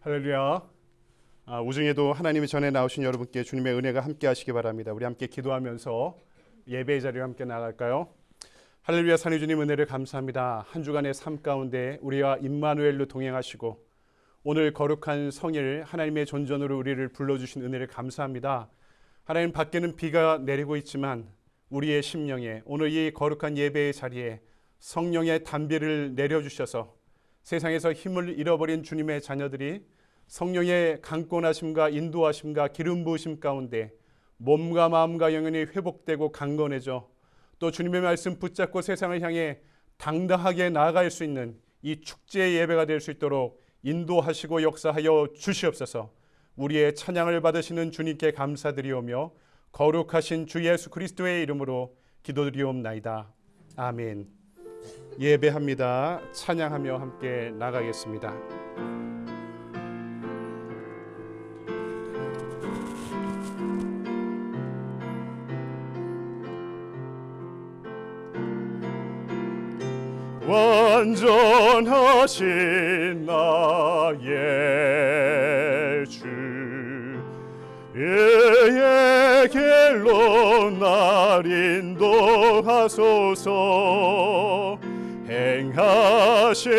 할렐루야. 우중에도 하나님이 전에 나오신 여러분께 주님의 은혜가 함께 하시기 바랍니다. 우리 함께 기도하면서 예배의 자리로 함께 나갈까요? 할렐루야. 산의 주님 은혜를 감사합니다. 한 주간의 삶 가운데 우리와 임마누엘로 동행하시고 오늘 거룩한 성일 하나님의 존전으로 우리를 불러주신 은혜를 감사합니다. 하나님, 밖에는 비가 내리고 있지만 우리의 심령에 오늘 이 거룩한 예배의 자리에 성령의 단비를 내려주셔서 세상에서 힘을 잃어버린 주님의 자녀들이 성령의 강권하심과 인도하심과 기름 부으심 가운데 몸과 마음과 영혼이 회복되고 강건해져 또 주님의 말씀 붙잡고 세상을 향해 당당하게 나아갈 수 있는 이 축제의 예배가 될 수 있도록 인도하시고 역사하여 주시옵소서. 우리의 찬양을 받으시는 주님께 감사드리오며 거룩하신 주 예수 그리스도의 이름으로 기도드리옵나이다. 아멘. 예배합니다. 찬양하며 함께 나가겠습니다. 완전하신 나의 주 의의 길로 날 인도하소서. 행하신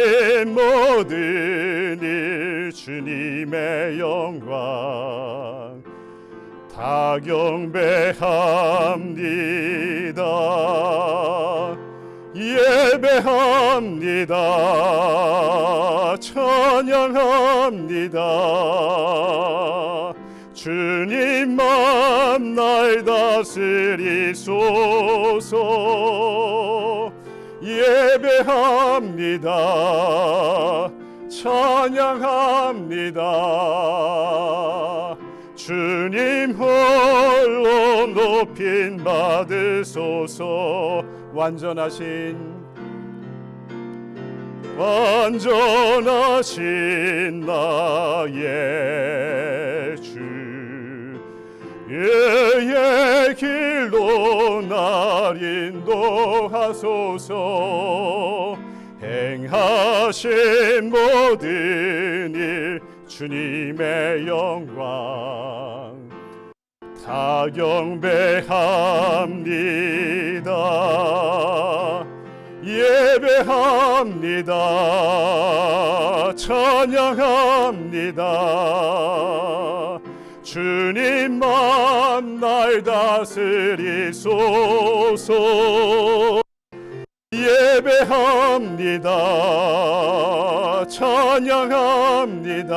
모든 일 주님의 영광 다 경배합니다. 예배합니다. 찬양합니다. 주님만 날 다스리소서. 예배합니다. 찬양합니다. 주님 홀로 높임 받으소서. 완전하신 나의 주 의의 길로 날 인도하소서. 행하신 모든 일 주님의 영광 다 경배합니다. 예배합니다. 찬양합니다. 주님만 날 다스리소서. 예배합니다. 찬양합니다.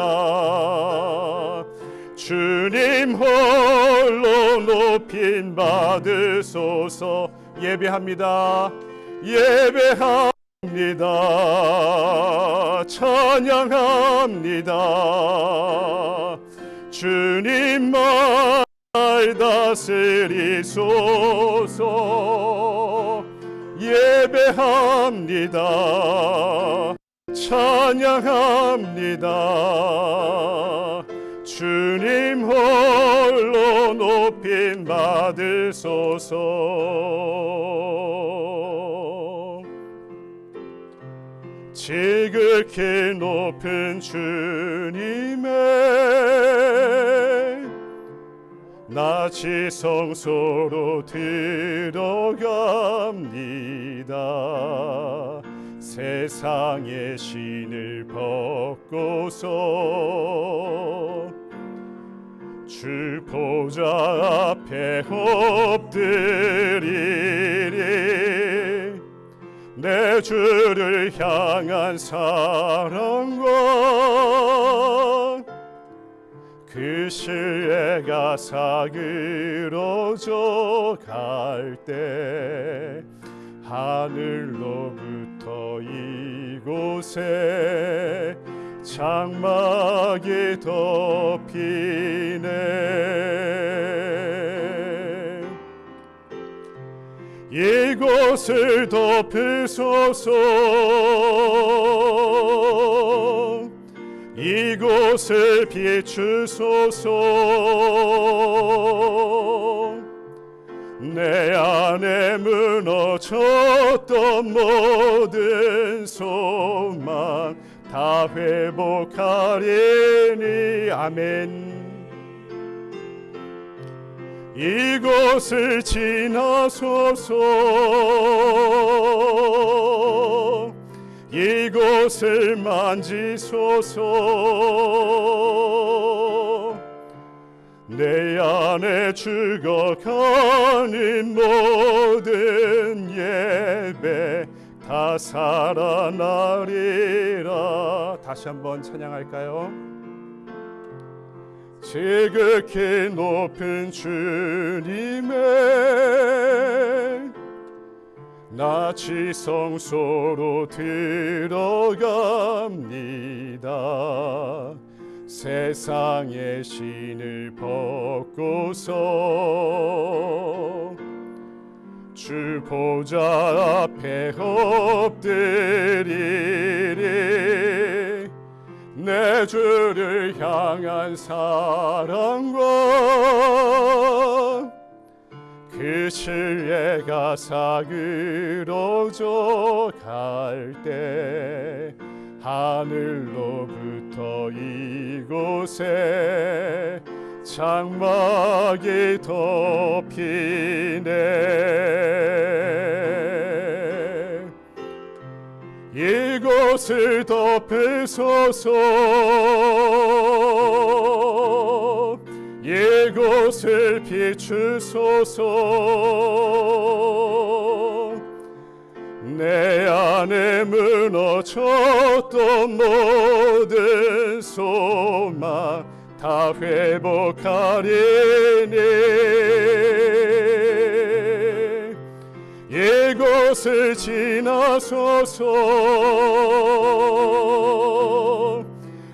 주님 홀로 높임 받으소서. 예배합니다. 예배합니다. 찬양합니다. 주님만 날 다스리소서. 예배합니다. 찬양합니다. 주님 홀로 높임 받으소서. 지극히 높은 주님의 나 지성소로 들어갑니다. 세상의 신을 벗고서 주 보좌 앞에 엎드리리. 내 주를 향한 사랑과 그 신뢰가 사그러져 갈 때 하늘로부터 이곳에 장막이 덮이네. 이곳을 덮으소서. 이곳을 비추소서. 내 안에 무너졌던 모든 소망 다 회복하리니. 아멘. 이곳을 지나소서, 이곳을 만지소서. 내 안에 죽어가는 모든 예배 다 살아나리라. 다시 한번 찬양할까요? 지극히 높은 주님의 나 지성소로 들어갑니다. 세상의 신을 벗고서 주 보좌 앞에 엎드리리. 내 주를 향한 사랑과 그 신뢰가 사그러져 갈 때 하늘로부터 이곳에 장막이 덮이네. 이곳을 덮으소서, 이곳을 비추소서. 내 안에 무너졌던 모든 소망 다 회복하리니. 이곳을 지나소서,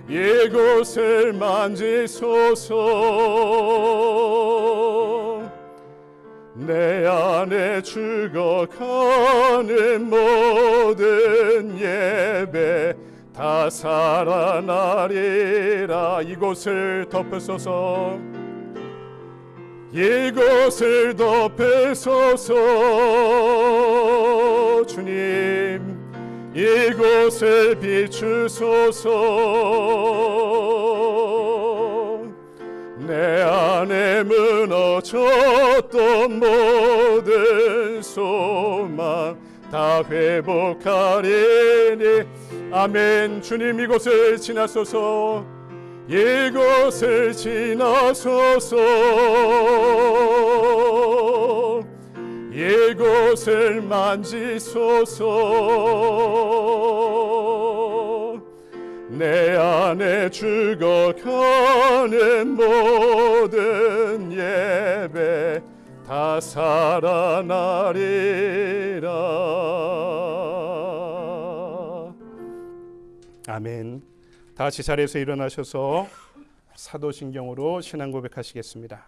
이곳을 만지소서. 내 안에 죽어가는 모든 예배 다 살아나리라. 이곳을 덮으소서, 이곳을 덮으소서. 주님, 이곳을 비추소서. 내 안에 무너졌던 모든 소망 다 회복하리니. 아멘. 주님, 이곳을 지나소서, 이곳을 지나소서. 이곳을 만지소서. 내 안에 죽어가는 모든 예배 다 살아나리라. 아멘. 다 같이 자리에서 일어나셔서 사도신경으로 신앙 고백하시겠습니다.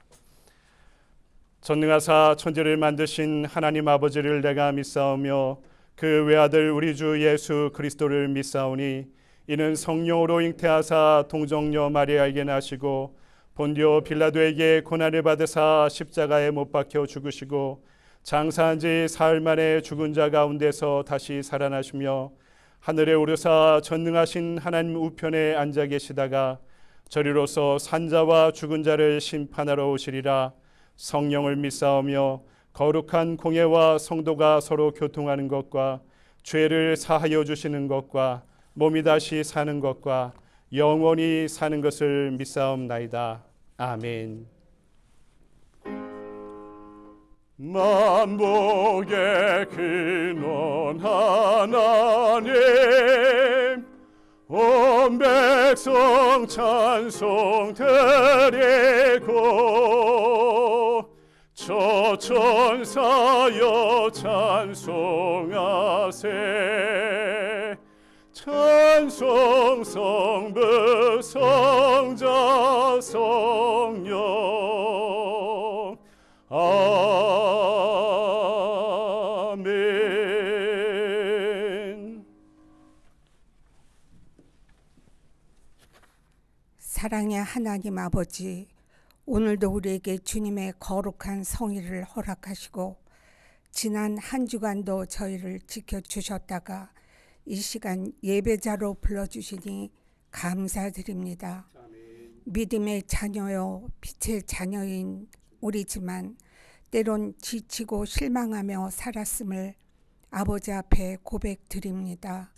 전능하사 천지를 만드신 하나님 아버지를 내가 믿사오며 그 외아들 우리 주 예수 그리스도를 믿사오니 이는 성령으로 잉태하사 동정녀 마리아에게 나시고 본디오 빌라도에게 고난을 받으사 십자가에 못 박혀 죽으시고 장사한 지 사흘 만에 죽은 자 가운데서 다시 살아나시며 하늘에 오르사 전능하신 하나님 우편에 앉아 계시다가 저리로서 산자와 죽은 자를 심판하러 오시리라. 성령을 믿사오며 거룩한 공예와 성도가 서로 교통하는 것과 죄를 사하여 주시는 것과 몸이 다시 사는 것과 영원히 사는 것을 믿사옵나이다. 아멘. 만복의 근원 하나님, 온 백성 찬송 드리고 저 천사여 찬송하세. 찬송 성부 성자 성령. 아멘. 사랑의 하나님 아버지, 오늘도 우리에게 주님의 거룩한 성의를 허락하시고 지난 한 주간도 저희를 지켜주셨다가 이 시간 예배자로 불러주시니 감사드립니다. 믿음의 자녀요 빛의 자녀인 우리지만 때론 지치고 실망하며 살았음을 아버지 앞에 고백드립니다.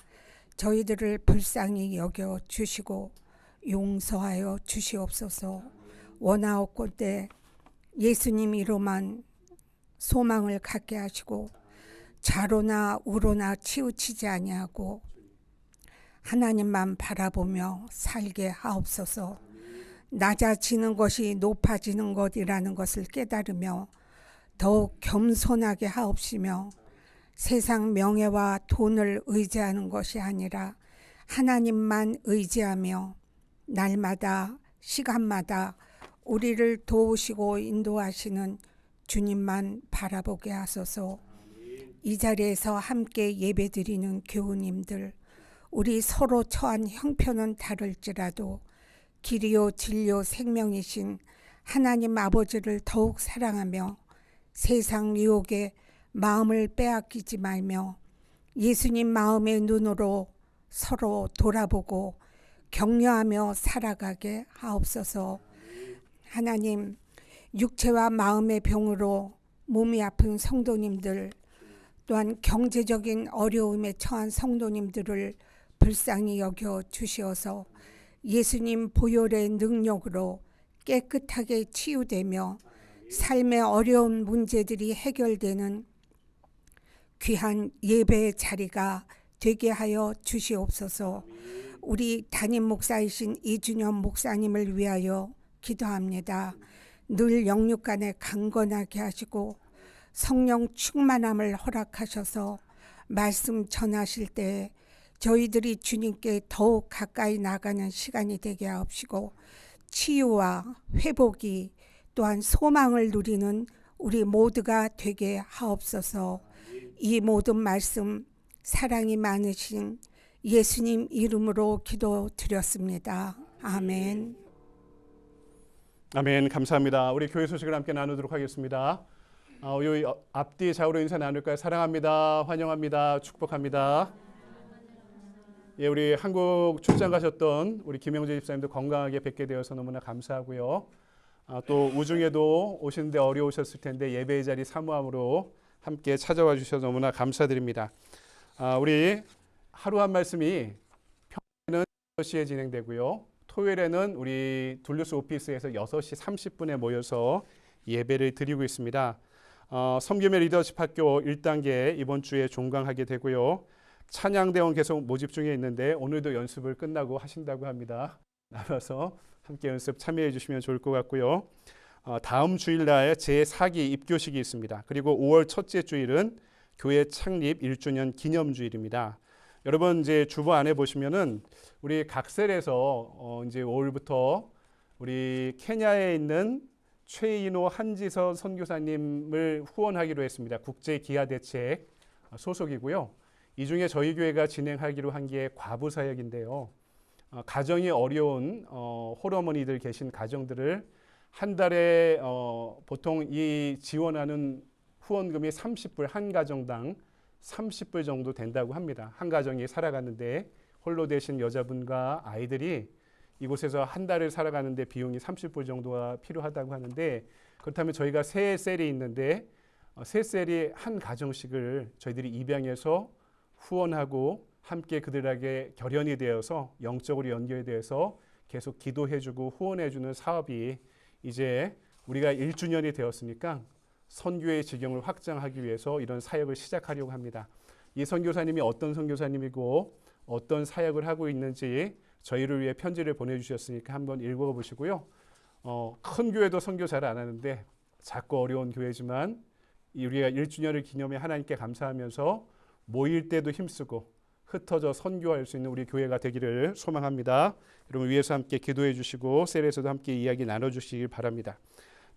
저희들을 불쌍히 여겨 주시고 용서하여 주시옵소서. 원하옵건대 예수님 이로만 소망을 갖게 하시고 좌로나 우로나 치우치지 아니하고 하나님만 바라보며 살게 하옵소서. 낮아지는 것이 높아지는 것이라는 것을 깨달으며 더욱 겸손하게 하옵시며 세상 명예와 돈을 의지하는 것이 아니라 하나님만 의지하며 날마다 시간마다 우리를 도우시고 인도하시는 주님만 바라보게 하소서. 이 자리에서 함께 예배드리는 교우님들, 우리 서로 처한 형편은 다를지라도 길이요 진리요 생명이신 하나님 아버지를 더욱 사랑하며 세상 유혹에 마음을 빼앗기지 말며 예수님 마음의 눈으로 서로 돌아보고 격려하며 살아가게 하옵소서. 하나님, 육체와 마음의 병으로 몸이 아픈 성도님들, 또한 경제적인 어려움에 처한 성도님들을 불쌍히 여겨 주시어서 예수님 보혈의 능력으로 깨끗하게 치유되며 삶의 어려운 문제들이 해결되는 귀한 예배의 자리가 되게 하여 주시옵소서. 우리 담임 목사이신 이준현 목사님을 위하여 기도합니다. 늘 영육간에 강건하게 하시고 성령 충만함을 허락하셔서 말씀 전하실 때 저희들이 주님께 더욱 가까이 나가는 시간이 되게 하옵시고 치유와 회복이 또한 소망을 누리는 우리 모두가 되게 하옵소서. 이 모든 말씀 사랑이 많으신 예수님 이름으로 기도드렸습니다. 아멘. 아멘. 감사합니다. 우리 교회 소식을 함께 나누도록 하겠습니다. 우리 앞뒤 좌우로 인사 나눌까요? 사랑합니다. 환영합니다. 축복합니다. 예, 우리 한국 출장 가셨던 우리 김영재 집사님도 건강하게 뵙게 되어서 너무나 감사하고요. 또 우중에도 오시는데 어려우셨을 텐데 예배의 자리 사모함으로 함께 찾아와 주셔서 너무나 감사드립니다. 우리 하루 한 말씀이 평일에는 6시에 진행되고요. 토요일에는 우리 둘루스 오피스에서 6시 30분에 모여서 예배를 드리고 있습니다. 섬김의 리더십 학교 1단계 이번 주에 종강하게 되고요. 찬양대원 계속 모집 중에 있는데 오늘도 연습을 끝나고 하신다고 합니다. 나와서 함께 연습 참여해 주시면 좋을 것 같고요. 다음 주일날 제4기 입교식이 있습니다. 그리고 5월 첫째 주일은 교회 창립 1주년 기념주일입니다. 여러분 이제 주보 안에 보시면은 우리 각셀에서 이제 5월부터 우리 케냐에 있는 최인호 한지서 선교사님을 후원하기로 했습니다. 국제기아대책 소속이고요. 이 중에 저희 교회가 진행하기로 한 게 과부사역인데요. 가정이 어려운 홀어머니들 계신 가정들을 한 달에 보통 이 지원하는 후원금이 30불, 한 가정당 30불 정도 된다고 합니다. 한 가정이 살아가는데 홀로 되신 여자분과 아이들이 이곳에서 한 달을 살아가는데 비용이 30불 정도가 필요하다고 하는데, 그렇다면 저희가 세 셀이 있는데 세 셀이 한 가정씩을 저희들이 입양해서 후원하고 함께 그들에게 결연이 되어서 영적으로 연결되어서 계속 기도해주고 후원해주는 사업이 이제 우리가 1주년이 되었으니까 선교의 지경을 확장하기 위해서 이런 사역을 시작하려고 합니다. 이 선교사님이 어떤 선교사님이고 어떤 사역을 하고 있는지 저희를 위해 편지를 보내주셨으니까 한번 읽어보시고요. 큰 교회도 선교 잘 안 하는데 작고 어려운 교회지만 우리가 1주년을 기념해 하나님께 감사하면서 모일 때도 힘쓰고 흩어져 선교할 수 있는 우리 교회가 되기를 소망합니다. 여러분 위에서 함께 기도해 주시고 셀에서도 함께 이야기 나눠주시길 바랍니다.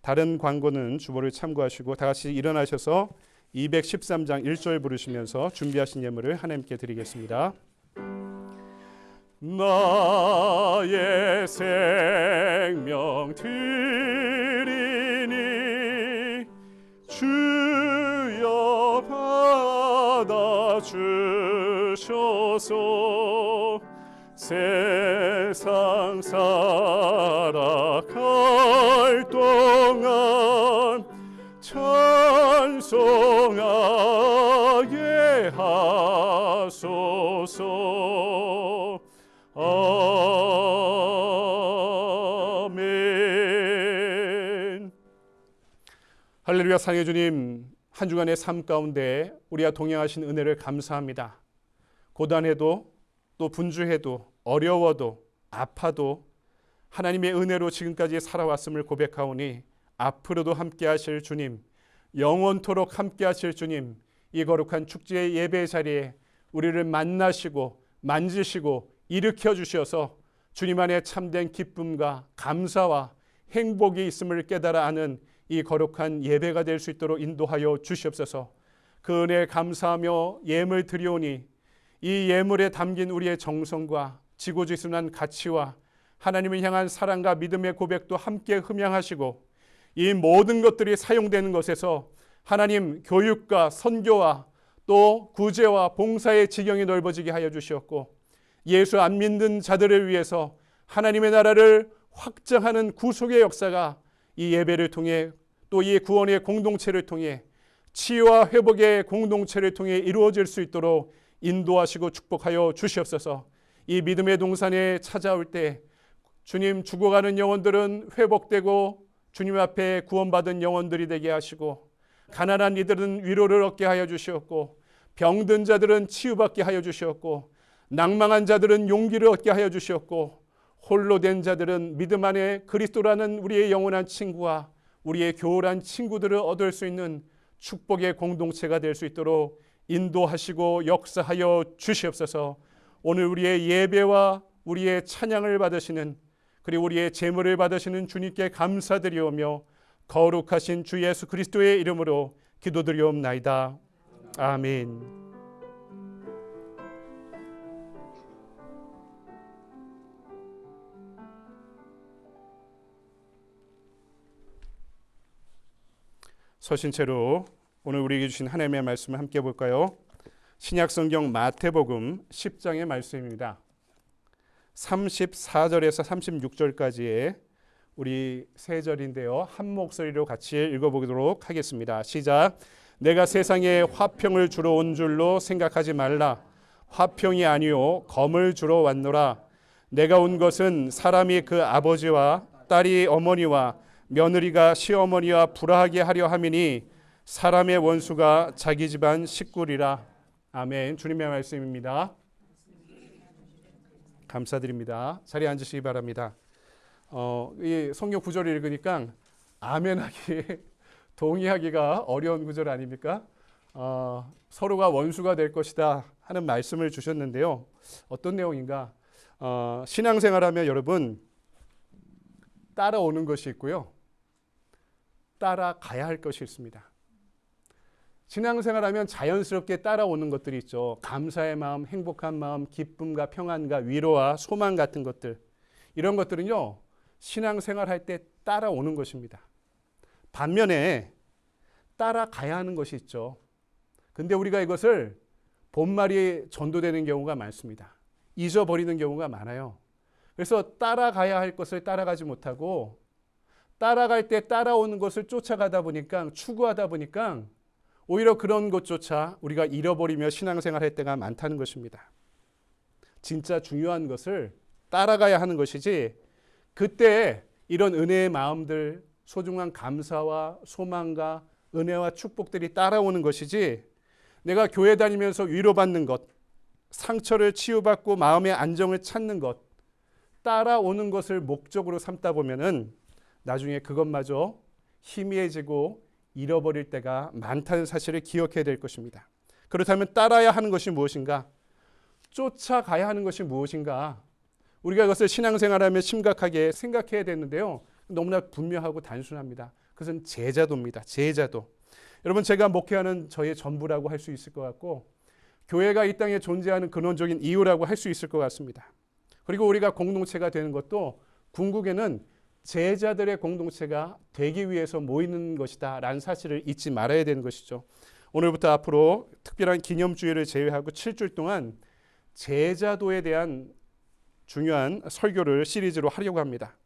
다른 광고는 주보를 참고하시고 다 같이 일어나셔서 213장 1절 부르시면서 준비하신 예물을 하나님께 드리겠습니다. 나의 생명 드리니 주여 받아 주시옵소서. 주셔서 세상 살아갈 동안 찬송하게 하소서. 아멘. 할렐루야. 사랑의 주님, 한 주간의 삶 가운데 우리와 동행하신 은혜를 감사합니다. 고단해도 또 분주해도 어려워도 아파도 하나님의 은혜로 지금까지 살아왔음을 고백하오니 앞으로도 함께 하실 주님, 영원토록 함께 하실 주님, 이 거룩한 축제의 예배 자리에 우리를 만나시고 만지시고 일으켜 주셔서 주님 안에 참된 기쁨과 감사와 행복이 있음을 깨달아 아는 이 거룩한 예배가 될 수 있도록 인도하여 주시옵소서. 그 은혜에 감사하며 예물 드리오니 이 예물에 담긴 우리의 정성과 지고지순한 가치와 하나님을 향한 사랑과 믿음의 고백도 함께 흠양하시고 이 모든 것들이 사용되는 것에서 하나님 교육과 선교와 또 구제와 봉사의 지경이 넓어지게 하여 주시었고 예수 안 믿는 자들을 위해서 하나님의 나라를 확장하는 구속의 역사가 이 예배를 통해 또 이 구원의 공동체를 통해 치유와 회복의 공동체를 통해 이루어질 수 있도록 인도하시고 축복하여 주시옵소서. 이 믿음의 동산에 찾아올 때 주님 죽어가는 영혼들은 회복되고 주님 앞에 구원받은 영혼들이 되게 하시고 가난한 이들은 위로를 얻게 하여 주시었고 병든 자들은 치유받게 하여 주시었고 낭망한 자들은 용기를 얻게 하여 주시었고 홀로 된 자들은 믿음 안에 그리스도라는 우리의 영원한 친구와 우리의 교활한 친구들을 얻을 수 있는 축복의 공동체가 될 수 있도록 인도하시고 역사하여 주시옵소서. 오늘 우리의 예배와 우리의 찬양을 받으시는 그리고 우리의 제물을 받으시는 주님께 감사드리오며 거룩하신 주 예수 그리스도의 이름으로 기도드리옵나이다. 아멘. 서신 채로 오늘 우리에게 주신 하나님의 말씀을 함께 볼까요? 신약성경 마태복음 10장의 말씀입니다. 34절에서 36절까지의 우리 세 절인데요. 한 목소리로 같이 읽어보도록 하겠습니다. 시작. 내가 세상에 화평을 주러 온 줄로 생각하지 말라. 화평이 아니요 검을 주러 왔노라. 내가 온 것은 사람이 그 아버지와 딸이 어머니와 며느리가 시어머니와 불화하게 하려 함이니 사람의 원수가 자기 집안 식구리라. 아멘. 주님의 말씀입니다. 감사드립니다. 자리에 앉으시기 바랍니다. 이 성경 구절을 읽으니까 아멘하기 동의하기가 어려운 구절 아닙니까? 서로가 원수가 될 것이다 하는 말씀을 주셨는데요. 어떤 내용인가? 신앙생활하면 여러분 따라오는 것이 있고요. 따라가야 할 것이 있습니다. 신앙생활하면 자연스럽게 따라오는 것들이 있죠. 감사의 마음, 행복한 마음, 기쁨과 평안과 위로와 소망 같은 것들. 이런 것들은요. 신앙생활할 때 따라오는 것입니다. 반면에 따라가야 하는 것이 있죠. 근데 우리가 이것을 본말이 전도되는 경우가 많습니다. 잊어버리는 경우가 많아요. 그래서 따라가야 할 것을 따라가지 못하고 따라갈 때 따라오는 것을 쫓아가다 보니까 추구하다 보니까 오히려 그런 것조차 우리가 잃어버리며 신앙생활할 때가 많다는 것입니다. 진짜 중요한 것을 따라가야 하는 것이지 그때 이런 은혜의 마음들, 소중한 감사와 소망과 은혜와 축복들이 따라오는 것이지 내가 교회 다니면서 위로받는 것, 상처를 치유받고 마음의 안정을 찾는 것, 따라오는 것을 목적으로 삼다 보면은 나중에 그것마저 희미해지고 잃어버릴 때가 많다는 사실을 기억해야 될 것입니다. 그렇다면 따라야 하는 것이 무엇인가? 쫓아가야 하는 것이 무엇인가? 우리가 이것을 신앙생활하면 심각하게 생각해야 되는데요. 너무나 분명하고 단순합니다. 그것은 제자도입니다. 제자도. 여러분 제가 목회하는 저의 전부라고 할 수 있을 것 같고 교회가 이 땅에 존재하는 근원적인 이유라고 할 수 있을 것 같습니다. 그리고 우리가 공동체가 되는 것도 궁극에는 제자들의 공동체가 되기 위해서 모이는 것이다 라는 사실을 잊지 말아야 되는 것이죠. 오늘부터 앞으로 특별한 기념주일을 제외하고 7주 동안 제자도에 대한 중요한 설교를 시리즈로 하려고 합니다.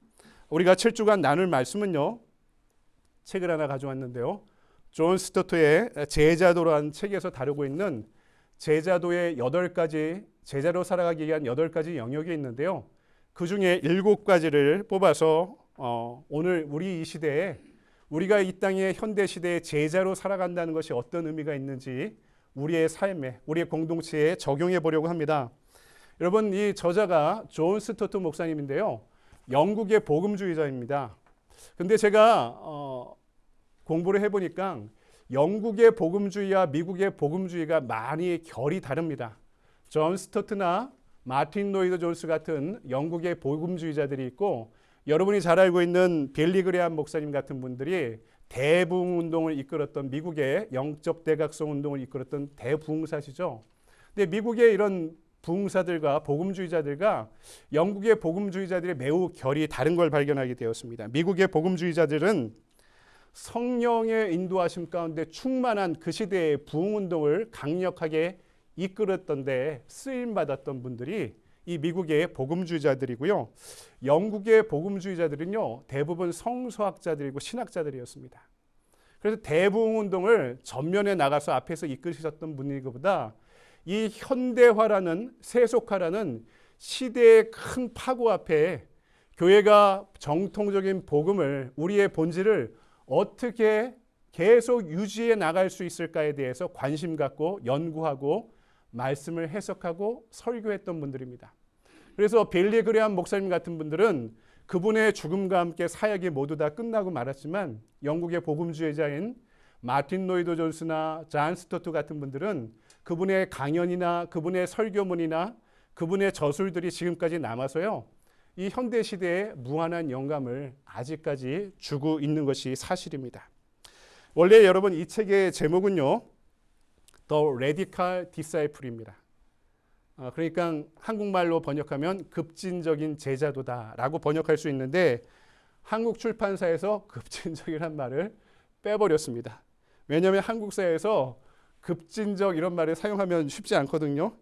우리가 7주간 나눌 말씀은요, 책을 하나 가져왔는데요, 존 스토트의 제자도라는 책에서 다루고 있는 제자도의 8가지, 제자로 살아가기 위한 8가지 영역이 있는데요, 그 중에 7가지를 뽑아서 오늘 우리 이 시대에, 우리가 이 땅의 현대 시대에 제자로 살아간다는 것이 어떤 의미가 있는지 우리의 삶에, 우리의 공동체에 적용해 보려고 합니다. 여러분, 이 저자가 존 스토트 목사님인데요, 영국의 복음주의자입니다. 근데 제가 공부를 해보니까 영국의 복음주의와 미국의 복음주의가 많이 결이 다릅니다. 존 스토트나 마틴 로이드 존스 같은 영국의 복음주의자들이 있고, 여러분이 잘 알고 있는 빌리 그레함 목사님 같은 분들이 대부흥운동을 이끌었던, 미국의 영적 대각성 운동을 이끌었던 대부흥사시죠. 근데 미국의 이런 부흥사들과 복음주의자들과 영국의 복음주의자들이 매우 결이 다른 걸 발견하게 되었습니다. 미국의 복음주의자들은 성령의 인도하심 가운데 충만한 그 시대의 부흥운동을 강력하게 이끌었던데 쓰임받았던 분들이 이 미국의 복음주의자들이고요. 영국의 복음주의자들은요, 대부분 성서학자들이고 신학자들이었습니다. 그래서 대부흥운동을 전면에 나가서 앞에서 이끌으셨던 분이기보다 이 현대화라는, 세속화라는 시대의 큰 파고 앞에 교회가 정통적인 복음을, 우리의 본질을 어떻게 계속 유지해 나갈 수 있을까에 대해서 관심 갖고 연구하고 말씀을 해석하고 설교했던 분들입니다. 그래서 빌리 그레함 목사님 같은 분들은 그분의 죽음과 함께 사역이 모두 다 끝나고 말았지만, 영국의 복음주의자인 마틴 로이드 존스나 존 스토트 같은 분들은 그분의 강연이나 그분의 설교문이나 그분의 저술들이 지금까지 남아서요, 이 현대 시대에 무한한 영감을 아직까지 주고 있는 것이 사실입니다. 원래 여러분, 이 책의 제목은요, The Radical Disciple입니다. 그러니까 한국말로 번역하면 급진적인 제자도다라고 번역할 수 있는데, 한국 출판사에서 급진적이란 말을 빼버렸습니다. 왜냐하면 한국사에서 급진적 이런 말을 사용하면 쉽지 않거든요.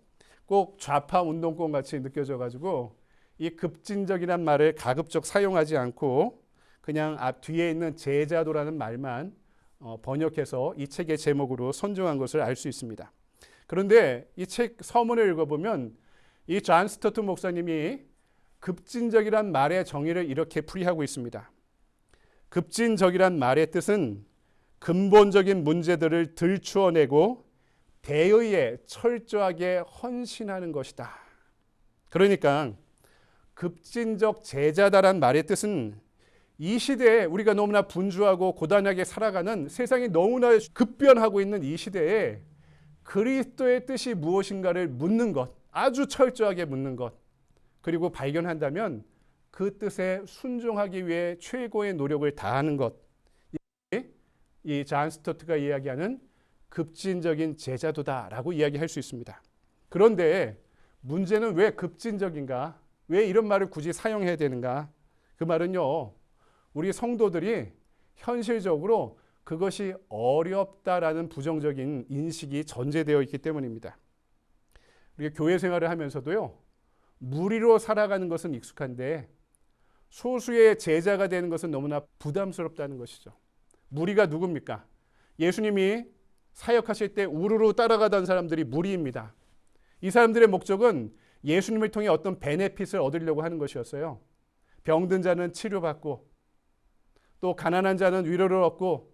꼭 좌파 운동권 같이 느껴져가지고 이 급진적이란 말을 가급적 사용하지 않고 그냥 앞 뒤에 있는 제자도라는 말만 번역해서 이 책의 제목으로 선정한 것을 알 수 있습니다. 그런데 이 책 서문을 읽어보면 이 존 스토트 목사님이 급진적이란 말의 정의를 이렇게 풀이하고 있습니다. 급진적이란 말의 뜻은 근본적인 문제들을 들추어내고 대의에 철저하게 헌신하는 것이다. 그러니까 급진적 제자다란 말의 뜻은 이 시대에 우리가 너무나 분주하고 고단하게 살아가는, 세상이 너무나 급변하고 있는 이 시대에 그리스도의 뜻이 무엇인가를 묻는 것, 아주 철저하게 묻는 것, 그리고 발견한다면 그 뜻에 순종하기 위해 최고의 노력을 다하는 것, 이 존 스토트가 이야기하는 급진적인 제자도다라고 이야기할 수 있습니다. 그런데 문제는 왜 급진적인가? 왜 이런 말을 굳이 사용해야 되는가? 그 말은요, 우리 성도들이 현실적으로 그것이 어렵다라는 부정적인 인식이 전제되어 있기 때문입니다. 우리가 교회 생활을 하면서도요, 무리로 살아가는 것은 익숙한데 소수의 제자가 되는 것은 너무나 부담스럽다는 것이죠. 무리가 누굽니까? 예수님이 사역하실 때 우르르 따라가던 사람들이 무리입니다. 이 사람들의 목적은 예수님을 통해 어떤 베네핏을 얻으려고 하는 것이었어요. 병든 자는 치료받고, 또 가난한 자는 위로를 얻고,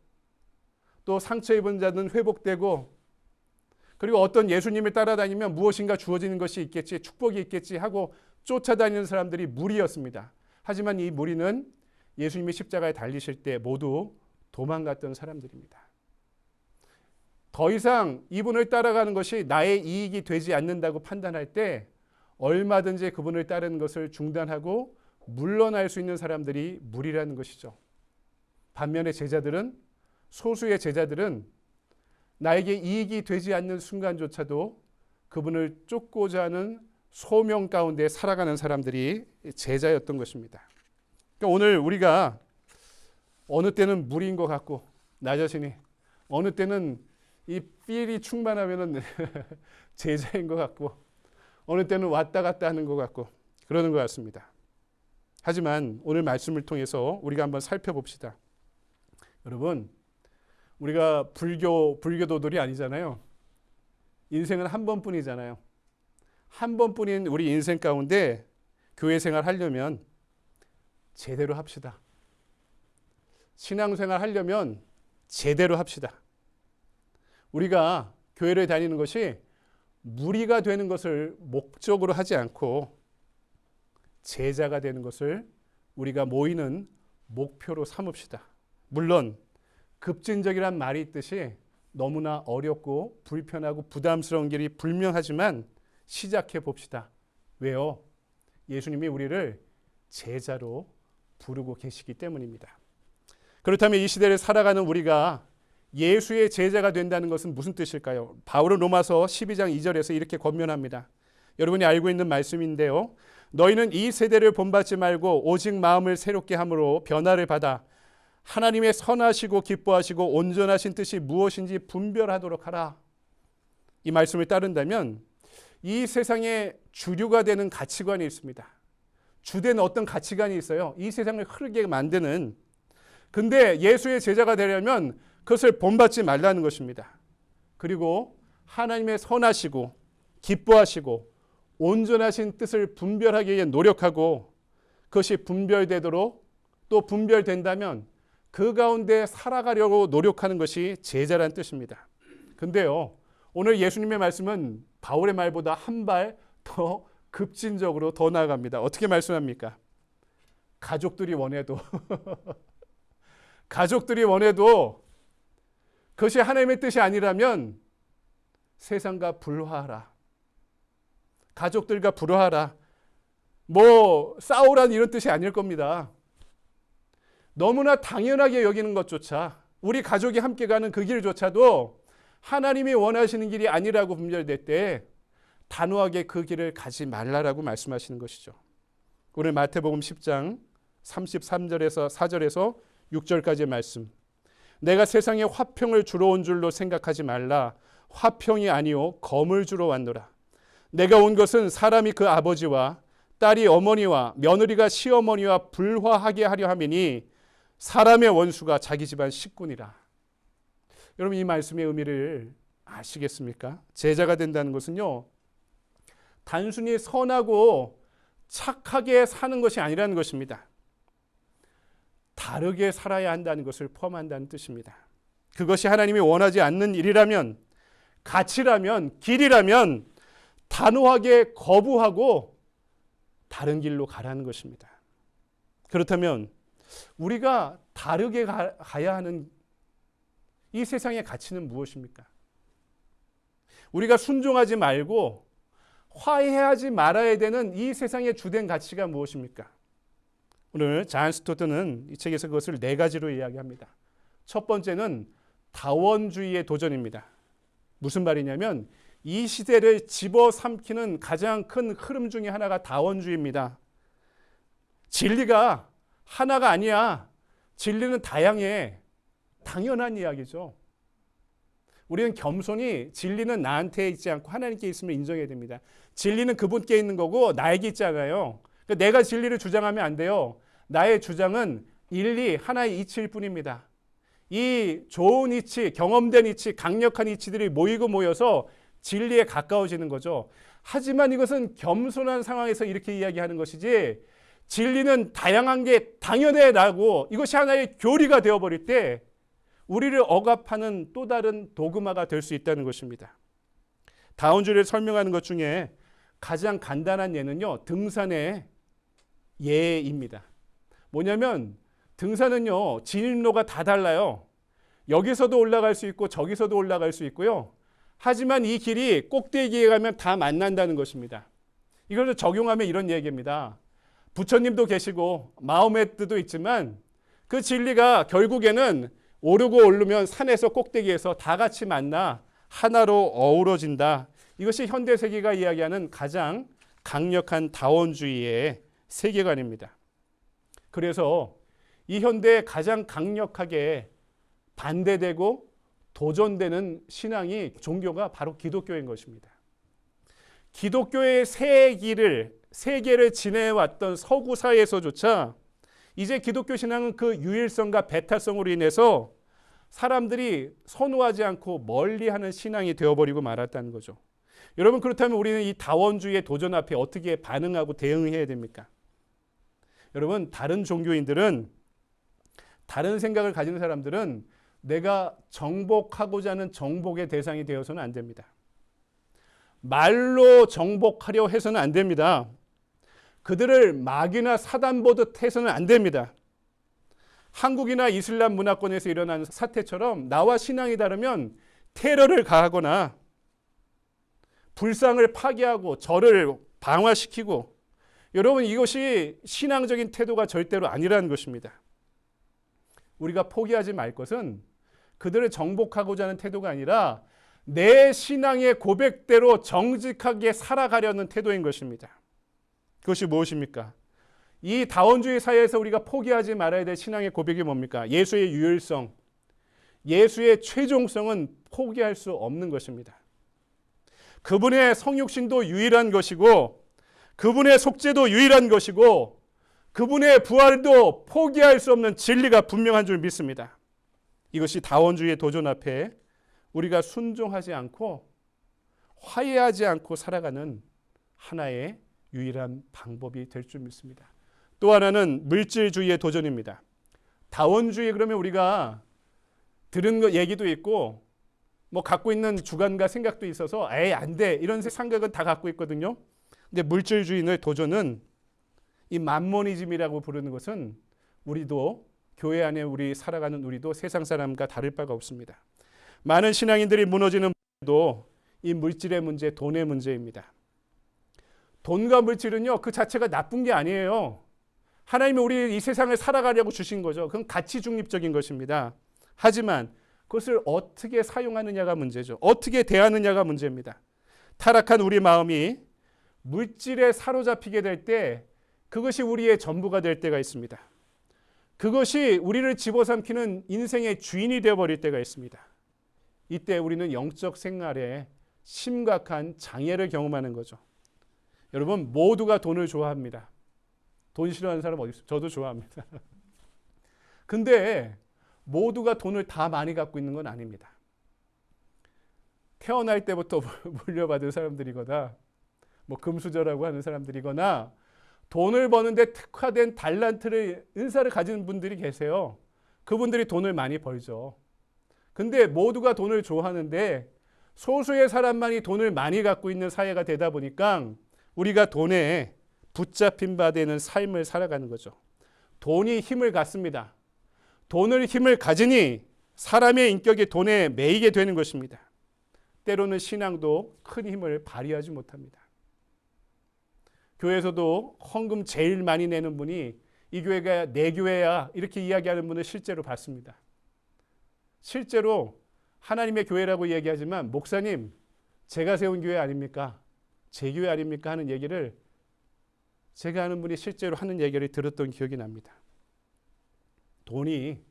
또 상처 입은 자는 회복되고, 그리고 어떤 예수님을 따라다니면 무엇인가 주어지는 것이 있겠지, 축복이 있겠지 하고 쫓아다니는 사람들이 무리였습니다. 하지만 이 무리는 예수님이 십자가에 달리실 때 모두 도망갔던 사람들입니다. 더 이상 이분을 따라가는 것이 나의 이익이 되지 않는다고 판단할 때 얼마든지 그분을 따르는 것을 중단하고 물러날 수 있는 사람들이 무리라는 것이죠. 반면에 제자들은, 소수의 제자들은 나에게 이익이 되지 않는 순간조차도 그분을 쫓고자 하는 소명 가운데 살아가는 사람들이 제자였던 것입니다. 그러니까 오늘 우리가 어느 때는 무리인 것 같고, 나 자신이 어느 때는 이 필이 충만하면은 제자인 것 같고, 어느 때는 왔다 갔다 하는 것 같고 그러는 것 같습니다. 하지만 오늘 말씀을 통해서 우리가 한번 살펴봅시다. 여러분, 우리가 불교도들이 아니잖아요. 인생은 한 번뿐이잖아요. 한 번뿐인 우리 인생 가운데 교회 생활 하려면 제대로 합시다. 신앙생활 하려면 제대로 합시다. 우리가 교회를 다니는 것이 무리가 되는 것을 목적으로 하지 않고 제자가 되는 것을 우리가 모이는 목표로 삼읍시다. 물론 급진적이란 말이 있듯이 너무나 어렵고 불편하고 부담스러운 길이 분명하지만 시작해 봅시다. 왜요? 예수님이 우리를 제자로 부르고 계시기 때문입니다. 그렇다면 이 시대를 살아가는 우리가 예수의 제자가 된다는 것은 무슨 뜻일까요? 바울은 로마서 12장 2절에서 이렇게 권면합니다. 여러분이 알고 있는 말씀인데요. 너희는 이 세대를 본받지 말고 오직 마음을 새롭게 함으로 변화를 받아 하나님의 선하시고 기뻐하시고 온전하신 뜻이 무엇인지 분별하도록 하라. 이 말씀을 따른다면 이 세상에 주류가 되는 가치관이 있습니다. 주된 어떤 가치관이 있어요. 이 세상을 흐르게 만드는. 근데 예수의 제자가 되려면 그것을 본받지 말라는 것입니다. 그리고 하나님의 선하시고 기뻐하시고 온전하신 뜻을 분별하기 위해 노력하고 그것이 분별되도록 또 분별된다면 그 가운데 살아가려고 노력하는 것이 제자란 뜻입니다. 근데요, 오늘 예수님의 말씀은 바울의 말보다 한 발 더 급진적으로 더 나아갑니다. 어떻게 말씀합니까? 가족들이 원해도 그것이 하나님의 뜻이 아니라면 세상과 불화하라. 가족들과 불화하라. 뭐 싸우란 이런 뜻이 아닐 겁니다. 너무나 당연하게 여기는 것조차, 우리 가족이 함께 가는 그 길조차도 하나님이 원하시는 길이 아니라고 분별될 때 단호하게 그 길을 가지 말라라고 말씀하시는 것이죠. 오늘 마태복음 10장 33절에서 4절에서 6절까지의 말씀. 내가 세상에 화평을 주러 온 줄로 생각하지 말라. 화평이 아니요 검을 주러 왔노라. 내가 온 것은 사람이 그 아버지와 딸이 어머니와 며느리가 시어머니와 불화하게 하려 함이니 사람의 원수가 자기 집안 식구니라. 여러분, 이 말씀의 의미를 아시겠습니까? 제자가 된다는 것은요, 단순히 선하고 착하게 사는 것이 아니라는 것입니다. 다르게 살아야 한다는 것을 포함한다는 뜻입니다. 그것이 하나님이 원하지 않는 일이라면, 가치라면, 길이라면 단호하게 거부하고 다른 길로 가라는 것입니다. 그렇다면 우리가 다르게 가야 하는 이 세상의 가치는 무엇입니까? 우리가 순종하지 말고 화해하지 말아야 되는 이 세상의 주된 가치가 무엇입니까? 오늘 잔 스토트는 이 책에서 그것을 4가지로 이야기합니다. 첫 번째는 다원주의의 도전입니다. 무슨 말이냐면 이 시대를 집어삼키는 가장 큰 흐름 중에 하나가 다원주의입니다. 진리가 하나가 아니야. 진리는 다양해. 당연한 이야기죠. 우리는 겸손히 진리는 나한테 있지 않고 하나님께 있음을 인정해야 됩니다. 진리는 그분께 있는 거고 나에게 있잖아요. 그러니까 내가 진리를 주장하면 안 돼요. 나의 주장은 일리 하나의 이치일 뿐입니다. 이 좋은 이치, 경험된 이치, 강력한 이치들이 모이고 모여서 진리에 가까워지는 거죠. 하지만 이것은 겸손한 상황에서 이렇게 이야기하는 것이지, 진리는 다양한 게 당연해라고 이것이 하나의 교리가 되어버릴 때 우리를 억압하는 또 다른 도그마가 될 수 있다는 것입니다. 다원주의를 설명하는 것 중에 가장 간단한 예는요, 등산의 예입니다. 뭐냐면 등산은요, 진입로가 다 달라요. 여기서도 올라갈 수 있고 저기서도 올라갈 수 있고요. 하지만 이 길이 꼭대기에 가면 다 만난다는 것입니다. 이걸 적용하면 이런 얘기입니다. 부처님도 계시고 마호메트도 있지만 그 진리가 결국에는 오르고 오르면 산에서 꼭대기에서 다 같이 만나 하나로 어우러진다. 이것이 현대세계가 이야기하는 가장 강력한 다원주의의 세계관입니다. 그래서 이 현대에 가장 강력하게 반대되고 도전되는 신앙이, 종교가 바로 기독교인 것입니다. 기독교의 세계를 지내왔던 서구 사회에서조차 이제 기독교 신앙은 그 유일성과 배타성으로 인해서 사람들이 선호하지 않고 멀리하는 신앙이 되어버리고 말았다는 거죠. 여러분, 그렇다면 우리는 이 다원주의의 도전 앞에 어떻게 반응하고 대응해야 됩니까? 여러분, 다른 종교인들은, 다른 생각을 가진 사람들은 내가 정복하고자 하는 정복의 대상이 되어서는 안 됩니다. 말로 정복하려 해서는 안 됩니다. 그들을 마귀나 사단 보듯 해서는 안 됩니다. 한국이나 이슬람 문화권에서 일어나는 사태처럼 나와 신앙이 다르면 테러를 가하거나 불상을 파괴하고 절을 방화시키고, 여러분, 이것이 신앙적인 태도가 절대로 아니라는 것입니다. 우리가 포기하지 말 것은 그들을 정복하고자 하는 태도가 아니라 내 신앙의 고백대로 정직하게 살아가려는 태도인 것입니다. 그것이 무엇입니까? 이 다원주의 사회에서 우리가 포기하지 말아야 될 신앙의 고백이 뭡니까? 예수의 유일성, 예수의 최종성은 포기할 수 없는 것입니다. 그분의 성육신도 유일한 것이고, 그분의 속죄도 유일한 것이고, 그분의 부활도 포기할 수 없는 진리가 분명한 줄 믿습니다. 이것이 다원주의의 도전 앞에 우리가 순종하지 않고 화해하지 않고 살아가는 하나의 유일한 방법이 될 줄 믿습니다. 또 하나는 물질주의의 도전입니다. 다원주의 그러면 우리가 들은 거 얘기도 있고 뭐 갖고 있는 주관과 생각도 있어서 에이 안 돼 이런 생각은 다 갖고 있거든요. 근데 물질주의의 도전은 이 만모니즘이라고 부르는 것은 우리도 교회 안에 우리 살아가는 우리도 세상 사람과 다를 바가 없습니다. 많은 신앙인들이 무너지는 문제도 이 물질의 문제, 돈의 문제입니다. 돈과 물질은요, 그 자체가 나쁜 게 아니에요. 하나님이 우리 이 세상을 살아가려고 주신 거죠. 그건 가치 중립적인 것입니다. 하지만 그것을 어떻게 사용하느냐가 문제죠. 어떻게 대하느냐가 문제입니다. 타락한 우리 마음이 물질에 사로잡히게 될 때 그것이 우리의 전부가 될 때가 있습니다. 그것이 우리를 집어삼키는 인생의 주인이 되어버릴 때가 있습니다. 이때 우리는 영적 생활에 심각한 장애를 경험하는 거죠. 여러분, 모두가 돈을 좋아합니다. 돈 싫어하는 사람 어디 있어요? 저도 좋아합니다. 근데 모두가 돈을 다 많이 갖고 있는 건 아닙니다. 태어날 때부터 물려받은 사람들이거나 뭐 금수저라고 하는 사람들이거나 돈을 버는데 특화된 달란트를 은사를 가진 분들이 계세요. 그분들이 돈을 많이 벌죠. 근데 모두가 돈을 좋아하는데 소수의 사람만이 돈을 많이 갖고 있는 사회가 되다 보니까 우리가 돈에 붙잡힌 바 되는 삶을 살아가는 거죠. 돈이 힘을 갖습니다. 돈을 힘을 가지니 사람의 인격이 돈에 매이게 되는 것입니다. 때로는 신앙도 큰 힘을 발휘하지 못합니다. 교회에서도 헌금 제일 많이 내는 분이 이 교회가 내 교회야 이렇게 이야기하는 분을 실제로 봤습니다. 실제로 하나님의 교회라고 얘기하지만 목사님 제가 세운 교회 아닙니까? 제 교회 아닙니까? 하는 얘기를 제가 아는 분이 실제로 하는 얘기를 들었던 기억이 납니다. 돈이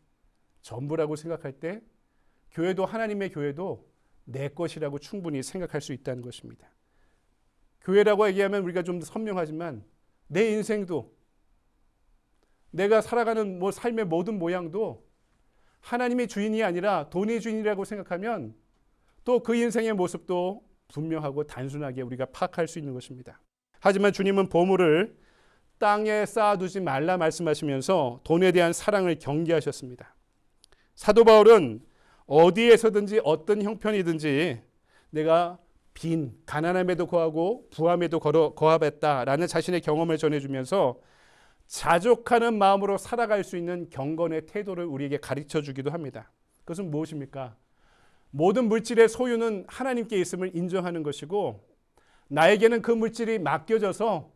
전부라고 생각할 때 교회도 하나님의 교회도 내 것이라고 충분히 생각할 수 있다는 것입니다. 교회라고 얘기하면 우리가 좀 선명하지만 내 인생도 내가 살아가는 삶의 모든 모양도 하나님의 주인이 아니라 돈의 주인이라고 생각하면 또 그 인생의 모습도 분명하고 단순하게 우리가 파악할 수 있는 것입니다. 하지만 주님은 보물을 땅에 쌓아두지 말라 말씀하시면서 돈에 대한 사랑을 경계하셨습니다. 사도 바울은 어디에서든지 어떤 형편이든지 내가 가난함에도 거하고 부함에도 거합했다라는 자신의 경험을 전해주면서 자족하는 마음으로 살아갈 수 있는 경건의 태도를 우리에게 가르쳐 주기도 합니다. 그것은 무엇입니까? 모든 물질의 소유는 하나님께 있음을 인정하는 것이고 나에게는 그 물질이 맡겨져서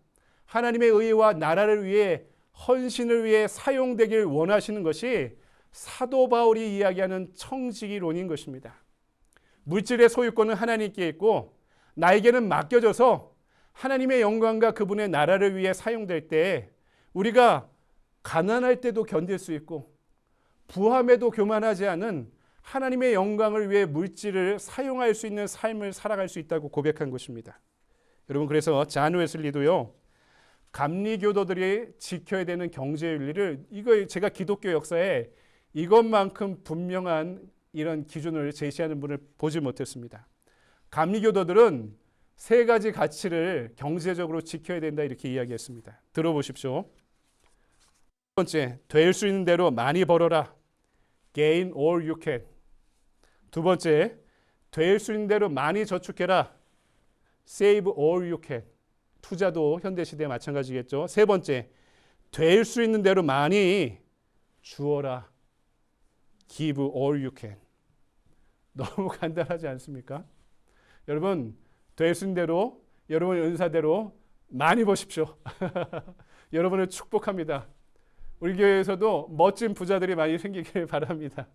하나님의 의와 나라를 위해 헌신을 위해 사용되길 원하시는 것이 사도 바울이 이야기하는 청지기론인 것입니다. 물질의 소유권은 하나님께 있고 나에게는 맡겨져서 하나님의 영광과 그분의 나라를 위해 사용될 때 우리가 가난할 때도 견딜 수 있고 부함에도 교만하지 않은 하나님의 영광을 위해 물질을 사용할 수 있는 삶을 살아갈 수 있다고 고백한 것입니다. 여러분 그래서 잔 웨슬리도요. 감리교도들이 지켜야 되는 경제윤리를 이거 제가 기독교 역사에 이것만큼 분명한 이런 기준을 제시하는 분을 보지 못했습니다. 감리교도들은 세 가지 가치를 경제적으로 지켜야 된다 이렇게 이야기했습니다. 들어보십시오. 첫 번째, 될 수 있는 대로 많이 벌어라. Gain all you can. 두 번째, 될 수 있는 대로 많이 저축해라. Save all you can. 투자도 현대시대에 마찬가지겠죠. 세 번째, 될 수 있는 대로 많이 주어라. Give all you can. 너무 간단하지 않습니까? 여러분, 될 수 있는 대로 여러분의 은사대로 많이 버십시오. 여러분을 축복합니다. 우리 교회에서도 멋진 부자들이 많이 생기길 바랍니다.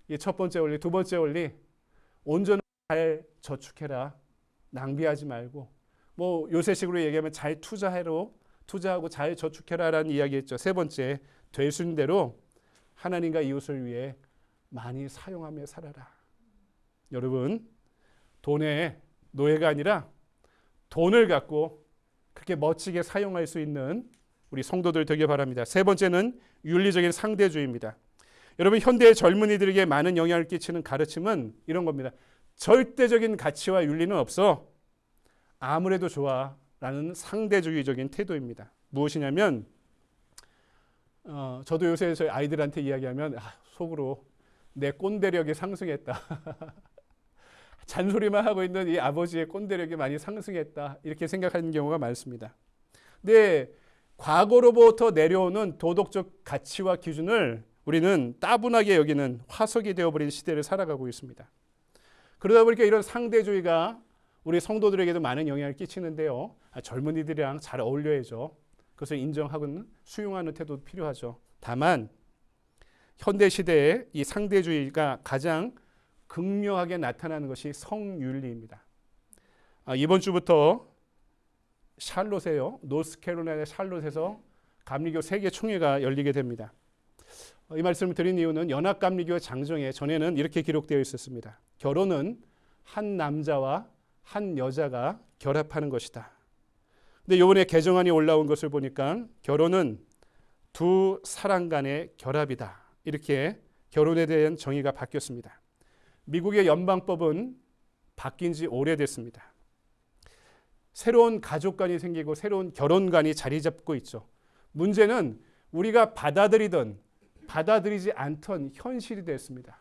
이 첫 번째 원리, 두 번째 원리, 온전히 잘 저축해라. 낭비하지 말고. 뭐 요새식으로 얘기하면 잘 투자하고 잘 저축해라라는 이야기했죠. 세 번째, 될 수 있는 대로 하나님과 이웃을 위해 많이 사용하며 살아라. 여러분, 돈의 노예가 아니라 돈을 갖고 그렇게 멋지게 사용할 수 있는 우리 성도들 되길 바랍니다. 세 번째는 윤리적인 상대주의입니다. 여러분, 현대의 젊은이들에게 많은 영향을 끼치는 가르침은 이런 겁니다. 절대적인 가치와 윤리는 없어. 아무래도 좋아라는 상대주의적인 태도입니다. 무엇이냐면 저도 요새 저희 아이들한테 이야기하면 속으로 내 꼰대력이 상승했다. 잔소리만 하고 있는 이 아버지의 꼰대력이 많이 상승했다. 이렇게 생각하는 경우가 많습니다. 근데 과거로부터 내려오는 도덕적 가치와 기준을 우리는 따분하게 여기는 화석이 되어버린 시대를 살아가고 있습니다. 그러다 보니까 이런 상대주의가 우리 성도들에게도 많은 영향을 끼치는데요. 젊은이들이랑 잘 어울려야죠. 그것을 인정하고 수용하는 태도도 필요하죠. 다만 현대 시대에 이 상대주의가 가장 극명하게 나타나는 것이 성윤리입니다. 이번 주부터 샬롯에요. 노스캐롤라이나 샬롯에서 감리교 세계 총회가 열리게 됩니다. 이 말씀을 드린 이유는 연합감리교 장정에 전에는 이렇게 기록되어 있었습니다. 결혼은 한 남자와 한 여자가 결합하는 것이다. 근데 이번에 개정안이 올라온 것을 보니까 결혼은 두 사람 간의 결합이다. 이렇게 결혼에 대한 정의가 바뀌었습니다. 미국의 연방법은 바뀐 지 오래됐습니다. 새로운 가족관이 생기고 새로운 결혼관이 자리 잡고 있죠. 문제는 우리가 받아들이든 받아들이지 않던 현실이 됐습니다.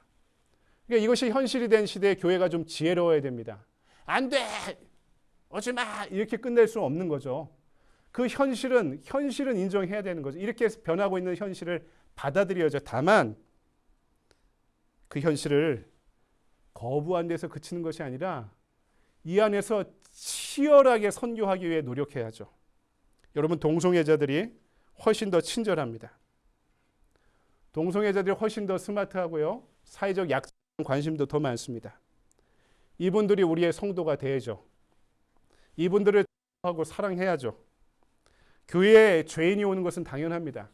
그러니까 이것이 현실이 된 시대에 교회가 좀 지혜로워야 됩니다. 안 돼! 오지 마! 이렇게 끝낼 수 없는 거죠. 그 현실은 인정해야 되는 거죠. 이렇게 변하고 있는 현실을 받아들여야죠. 다만 그 현실을 거부한 데서 그치는 것이 아니라 이 안에서 치열하게 선교하기 위해 노력해야죠. 여러분, 동성애자들이 훨씬 더 친절합니다. 동성애자들이 훨씬 더 스마트하고요. 사회적 약자에 관심도 더 많습니다. 이분들이 우리의 성도가 되야죠. 이분들을 하고 사랑해야죠. 교회에 죄인이 오는 것은 당연합니다.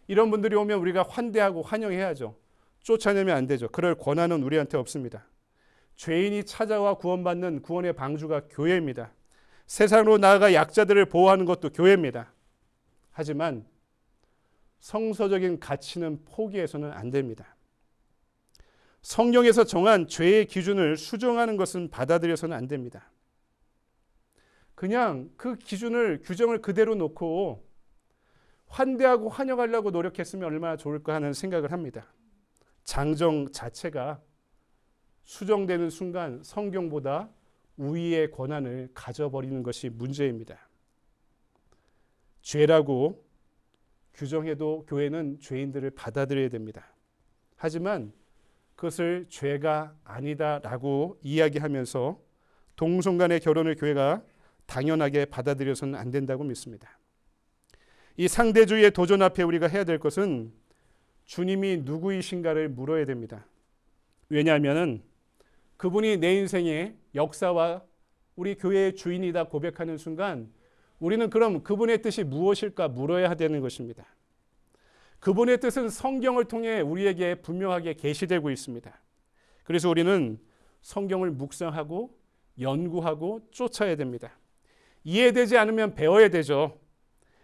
이런 분들이 오면 우리가 환대하고 환영해야죠. 쫓아내면 안 되죠. 그럴 권한은 우리한테 없습니다. 죄인이 찾아와 구원받는 구원의 방주가 교회입니다. 세상으로 나아가 약자들을 보호하는 것도 교회입니다. 하지만 성서적인 가치는 포기해서는 안 됩니다. 성경에서 정한 죄의 기준을 수정하는 것은 받아들여서는 안 됩니다. 그냥 그 기준을, 규정을 그대로 놓고 환대하고 환영하려고 노력했으면 얼마나 좋을까 하는 생각을 합니다. 장정 자체가 수정되는 순간 성경보다 우위의 권한을 가져버리는 것이 문제입니다. 죄라고 규정해도 교회는 죄인들을 받아들여야 됩니다. 하지만 그것을 죄가 아니다라고 이야기하면서 동성 간의 결혼을 교회가 당연하게 받아들여서는 안 된다고 믿습니다. 이 상대주의의 도전 앞에 우리가 해야 될 것은 주님이 누구이신가를 물어야 됩니다. 왜냐하면 그분이 내 인생의 역사와 우리 교회의 주인이다 고백하는 순간 우리는 그럼 그분의 뜻이 무엇일까 물어야 되는 것입니다. 그분의 뜻은 성경을 통해 우리에게 분명하게 계시되고 있습니다. 그래서 우리는 성경을 묵상하고 연구하고 쫓아야 됩니다. 이해되지 않으면 배워야 되죠.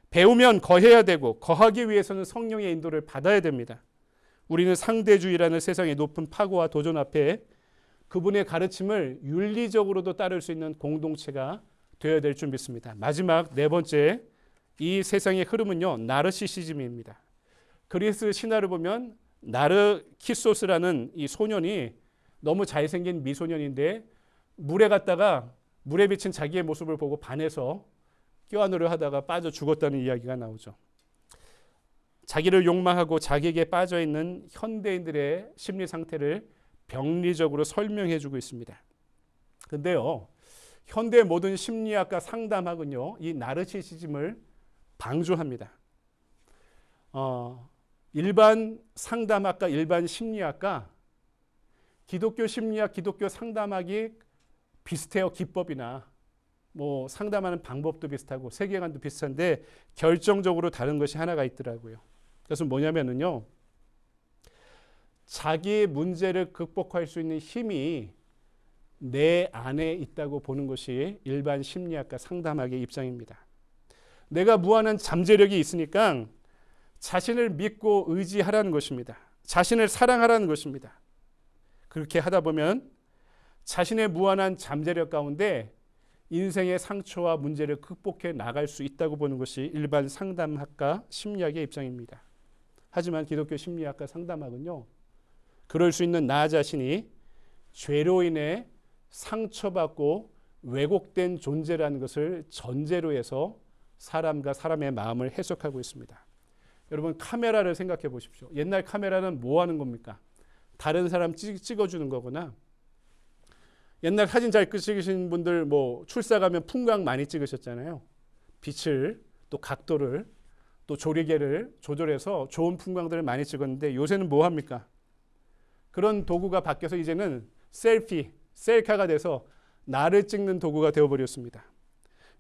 배우면 거해야 되고 거하기 위해서는 성령의 인도를 받아야 됩니다. 우리는 상대주의라는 세상의 높은 파고와 도전 앞에 그분의 가르침을 윤리적으로도 따를 수 있는 공동체가 되어야 될 줄 믿습니다. 마지막 네 번째, 이 세상의 흐름은요, 나르시시즘입니다. 그리스 신화를 보면 나르키소스라는 이 소년이 너무 잘생긴 미소년인데 물에 갔다가 물에 비친 자기의 모습을 보고 반해서 껴안으려 하다가 빠져 죽었다는 이야기가 나오죠. 자기를 욕망하고 자기에게 빠져 있는 현대인들의 심리 상태를 병리적으로 설명해 주고 있습니다. 근데요, 현대 모든 심리학과 상담학은요, 이 나르시시즘을 방조합니다. 일반 상담학과, 일반 심리학과, 기독교 심리학, 기독교 상담학이 비슷해요. 기법이나 뭐 상담하는 방법도 비슷하고 세계관도 비슷한데 결정적으로 다른 것이 하나가 있더라고요. 그것은 뭐냐면요, 자기의 문제를 극복할 수 있는 힘이 내 안에 있다고 보는 것이 일반 심리학과 상담학의 입장입니다. 내가 무한한 잠재력이 있으니까 자신을 믿고 의지하라는 것입니다. 자신을 사랑하라는 것입니다. 그렇게 하다 보면 자신의 무한한 잠재력 가운데 인생의 상처와 문제를 극복해 나갈 수 있다고 보는 것이 일반 상담학과 심리학의 입장입니다. 하지만 기독교 심리학과 상담학은요, 그럴 수 있는 나 자신이 죄로 인해 상처받고 왜곡된 존재라는 것을 전제로 해서 사람과 사람의 마음을 해석하고 있습니다. 여러분, 카메라를 생각해 보십시오. 옛날 카메라는 뭐 하는 겁니까? 다른 사람 찍어주는 거거나, 옛날 사진 잘 찍으신 분들 뭐 출사 가면 풍광 많이 찍으셨잖아요. 빛을 또 각도를 또 조리개를 조절해서 좋은 풍광들을 많이 찍었는데 요새는 뭐 합니까? 그런 도구가 바뀌어서 이제는 셀카가 돼서 나를 찍는 도구가 되어버렸습니다.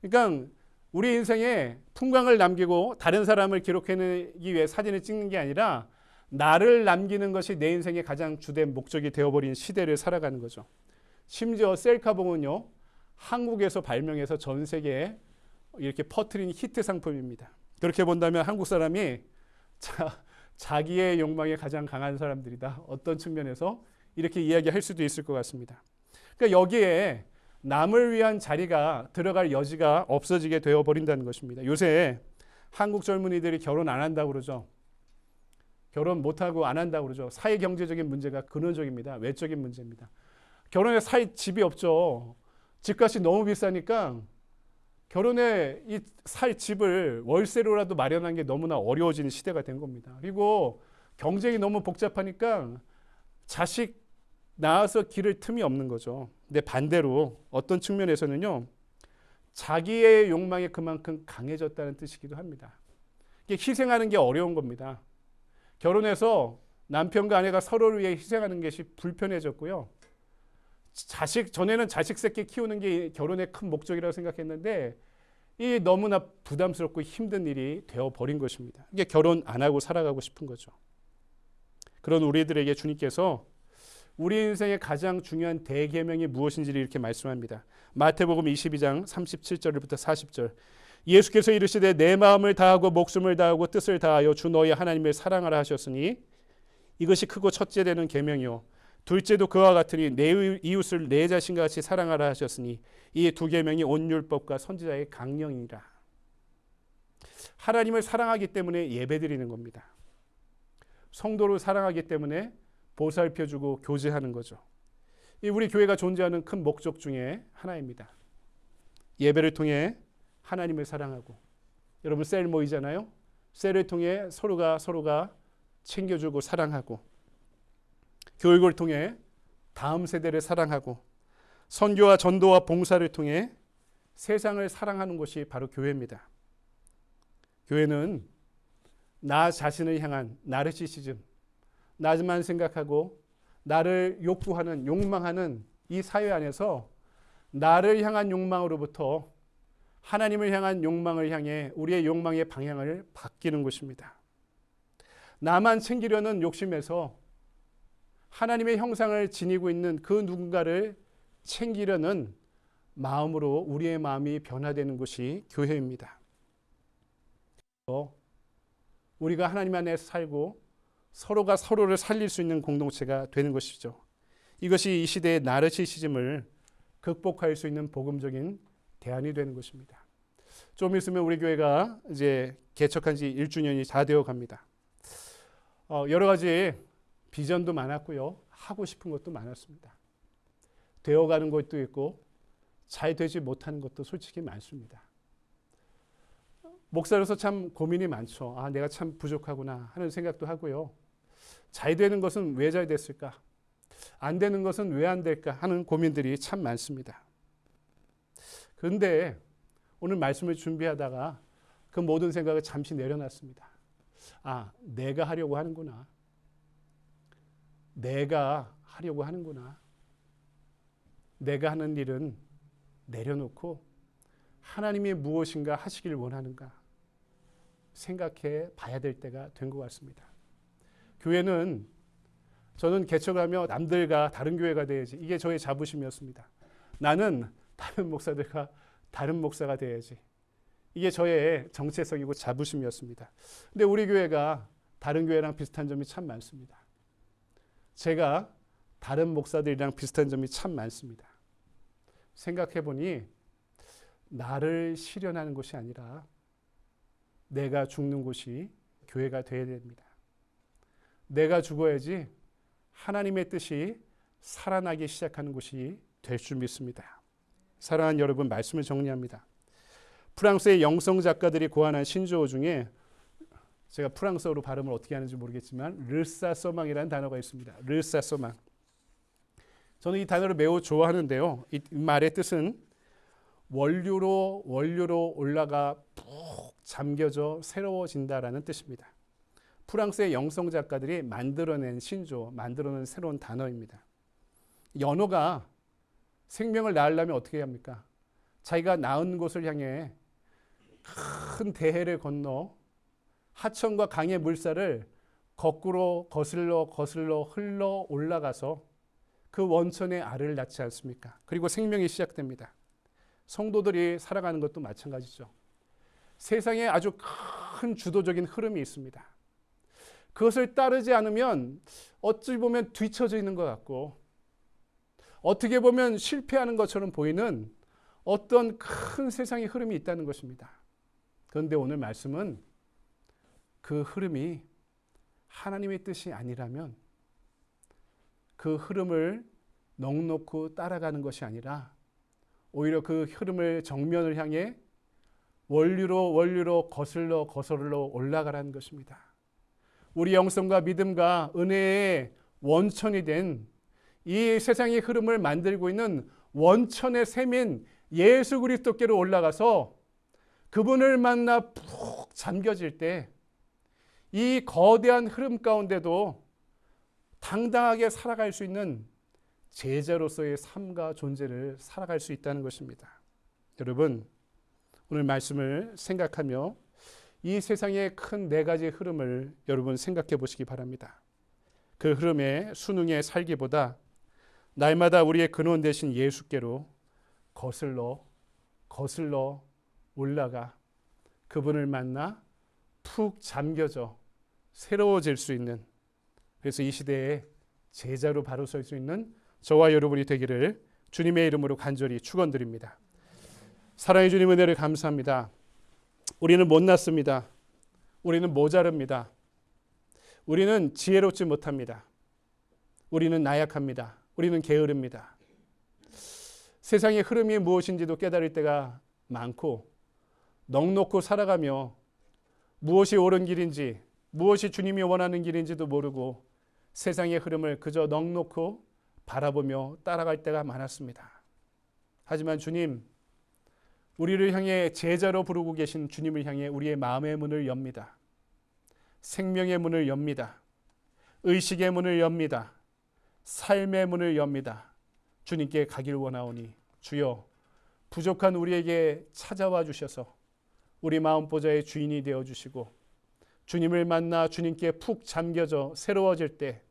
그러니까 우리 인생에 풍광을 남기고 다른 사람을 기록해내기 위해 사진을 찍는 게 아니라 나를 남기는 것이 내 인생의 가장 주된 목적이 되어버린 시대를 살아가는 거죠. 심지어 셀카봉은요, 한국에서 발명해서 전 세계에 이렇게 퍼뜨린 히트 상품입니다. 그렇게 본다면 한국 사람이 자기의 욕망이 가장 강한 사람들이다. 어떤 측면에서 이렇게 이야기할 수도 있을 것 같습니다. 그러니까 여기에 남을 위한 자리가 들어갈 여지가 없어지게 되어버린다는 것입니다. 요새 한국 젊은이들이 결혼 안 한다고 그러죠. 결혼 못하고 안 한다고 그러죠. 사회 경제적인 문제가 근원적입니다. 외적인 문제입니다. 결혼에 살 집이 없죠. 집값이 너무 비싸니까 결혼에 이 살 집을 월세로라도 마련하는 게 너무나 어려워지는 시대가 된 겁니다. 그리고 경쟁이 너무 복잡하니까 자식 낳아서 기를 틈이 없는 거죠. 근데 반대로 어떤 측면에서는요, 자기의 욕망이 그만큼 강해졌다는 뜻이기도 합니다. 이게 희생하는 게 어려운 겁니다. 결혼해서 남편과 아내가 서로를 위해 희생하는 것이 불편해졌고요. 전에는 자식 새끼 키우는 게 결혼의 큰 목적이라고 생각했는데 이 너무나 부담스럽고 힘든 일이 되어버린 것입니다. 이게 결혼 안 하고 살아가고 싶은 거죠. 그런 우리들에게 주님께서 우리 인생의 가장 중요한 대계명이 무엇인지를 이렇게 말씀합니다. 마태복음 22장 37절부터 40절. 예수께서 이르시되 내 마음을 다하고 목숨을 다하고 뜻을 다하여 주 너희 하나님을 사랑하라 하셨으니 이것이 크고 첫째 되는 계명이요 둘째도 그와 같으니 내 이웃을 내 자신과 같이 사랑하라 하셨으니 이 두 계명이 온 율법과 선지자의 강령이니라. 하나님을 사랑하기 때문에 예배드리는 겁니다. 성도를 사랑하기 때문에 보살펴주고 교제하는 거죠. 이 우리 교회가 존재하는 큰 목적 중에 하나입니다. 예배를 통해 하나님을 사랑하고, 여러분 셀 모이잖아요. 셀을 통해 서로가 챙겨주고 사랑하고, 교육을 통해 다음 세대를 사랑하고, 선교와 전도와 봉사를 통해 세상을 사랑하는 것이 바로 교회입니다. 교회는 나 자신을 향한 나르시시즘, 나만 생각하고 나를 욕구하는, 욕망하는 이 사회 안에서 나를 향한 욕망으로부터 하나님을 향한 욕망을 향해 우리의 욕망의 방향을 바뀌는 것입니다. 나만 챙기려는 욕심에서 하나님의 형상을 지니고 있는 그 누군가를 챙기려는 마음으로 우리의 마음이 변화되는 곳이 교회입니다. 우리가 하나님 안에서 살고 서로가 서로를 살릴 수 있는 공동체가 되는 것이죠. 이것이 이 시대의 나르시시즘을 극복할 수 있는 복음적인 대안이 되는 것입니다. 좀 있으면 우리 교회가 이제 개척한 지 1주년이 다 되어 갑니다. 여러 가지 비전도 많았고요. 하고 싶은 것도 많았습니다. 되어가는 것도 있고 잘 되지 못하는 것도 솔직히 많습니다. 목사로서 참 고민이 많죠. 내가 참 부족하구나 하는 생각도 하고요. 잘 되는 것은 왜 잘 됐을까? 안 되는 것은 왜 안 될까 하는 고민들이 참 많습니다. 그런데 오늘 말씀을 준비하다가 그 모든 생각을 잠시 내려놨습니다. 내가 하려고 하는구나. 내가 하려고 하는구나. 내가 하는 일은 내려놓고 하나님이 무엇인가 하시길 원하는가 생각해 봐야 될 때가 된 것 같습니다. 교회는 저는 개척하며 남들과 다른 교회가 돼야지. 이게 저의 자부심이었습니다. 나는 다른 목사들과 다른 목사가 돼야지. 이게 저의 정체성이고 자부심이었습니다. 근데 우리 교회가 다른 교회랑 비슷한 점이 참 많습니다. 제가 다른 목사들이랑 비슷한 점이 참 많습니다. 생각해 보니 나를 실현하는 것이 아니라 내가 죽는 곳이 교회가 되어야 됩니다. 내가 죽어야지 하나님의 뜻이 살아나기 시작하는 곳이 될 줄 믿습니다. 사랑하는 여러분, 말씀을 정리합니다. 프랑스의 영성 작가들이 고안한 신조어 중에 제가 프랑스어로 발음을 어떻게 하는지 모르겠지만 르사서망이라는 단어가 있습니다. 르사서망. 저는 이 단어를 매우 좋아하는데요. 이 말의 뜻은 원류로 올라가 푹 잠겨져 새로워진다라는 뜻입니다. 프랑스의 영성 작가들이 만들어낸 신조어, 만들어낸 새로운 단어입니다. 연어가 생명을 낳으려면 어떻게 합니까? 자기가 낳은 곳을 향해 큰 대해를 건너 하천과 강의 물살을 거꾸로 거슬러 흘러 올라가서 그 원천에 알을 낳지 않습니까? 그리고 생명이 시작됩니다. 성도들이 살아가는 것도 마찬가지죠. 세상에 아주 큰 주도적인 흐름이 있습니다. 그것을 따르지 않으면 어찌 보면 뒤처져 있는 것 같고 어떻게 보면 실패하는 것처럼 보이는 어떤 큰 세상의 흐름이 있다는 것입니다. 그런데 오늘 말씀은 그 흐름이 하나님의 뜻이 아니라면 그 흐름을 넉넉히 따라가는 것이 아니라 오히려 그 흐름을 정면을 향해 원류로 거슬러 올라가라는 것입니다. 우리 영성과 믿음과 은혜의 원천이 된 이 세상의 흐름을 만들고 있는 원천의 셈인 예수 그리스도께로 올라가서 그분을 만나 푹 잠겨질 때 이 거대한 흐름 가운데도 당당하게 살아갈 수 있는 제자로서의 삶과 존재를 살아갈 수 있다는 것입니다. 여러분, 오늘 말씀을 생각하며 이 세상의 큰 네 가지 흐름을 여러분 생각해 보시기 바랍니다. 그 흐름에 순응해 살기보다 날마다 우리의 근원 되신 예수께로 거슬러 올라가 그분을 만나 푹 잠겨져 새로워질 수 있는, 그래서 이 시대에 제자로 바로 설 수 있는 저와 여러분이 되기를 주님의 이름으로 간절히 축원드립니다. 사랑해 주님 은혜를 감사합니다. 우리는 못났습니다. 우리는 모자릅니다. 우리는 지혜롭지 못합니다. 우리는 나약합니다. 우리는 게으릅니다. 세상의 흐름이 무엇인지도 깨달을 때가 많고 넉넉히 살아가며 무엇이 옳은 길인지 무엇이 주님이 원하는 길인지도 모르고 세상의 흐름을 그저 넉넉히 바라보며 따라갈 때가 많았습니다. 하지만 주님, 우리를 향해 제자로 부르고 계신 주님을 향해 우리의 마음의 문을 엽니다. 생명의 문을 엽니다. 의식의 문을 엽니다. 삶의 문을 엽니다. 주님께 가길 원하오니 주여 부족한 우리에게 찾아와 주셔서 우리 마음보좌의 주인이 되어주시고 주님을 만나 주님께 푹 잠겨져 새로워질 때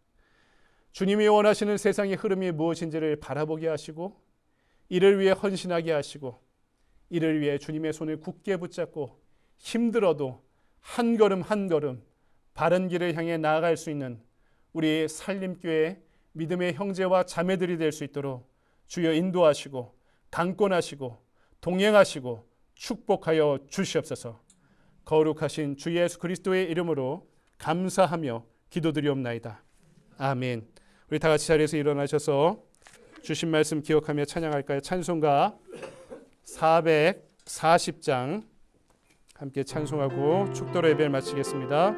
주님이 원하시는 세상의 흐름이 무엇인지를 바라보게 하시고 이를 위해 헌신하게 하시고 이를 위해 주님의 손을 굳게 붙잡고 힘들어도 한 걸음 한 걸음 바른 길을 향해 나아갈 수 있는 우리 살림교회 믿음의 형제와 자매들이 될 수 있도록 주여 인도하시고 강권하시고 동행하시고 축복하여 주시옵소서. 거룩하신 주 예수 그리스도의 이름으로 감사하며 기도드리옵나이다. 아멘. 우리 다 같이 자리에서 일어나셔서 주신 말씀 기억하며 찬양할까요? 찬송가 440장 함께 찬송하고 축도로 예배를 마치겠습니다.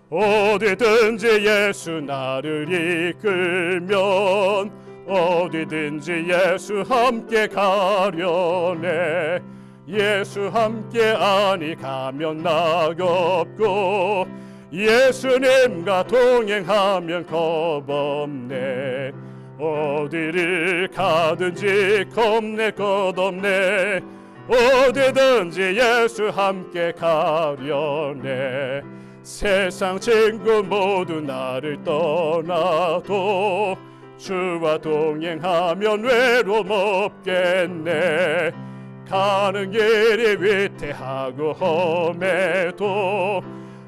어디든지 예수 나를 이끌면 어디든지 예수 함께 가려네. 예수 함께 아니 가면 낙없고 예수님과 동행하면 겁없네. 어디를 가든지 겁낼 것 없네. 어디든지 예수 함께 가려네. 세상 친구 모두 나를 떠나도 주와 동행하면 외로움 없겠네. 가는 길이 위태하고 험해도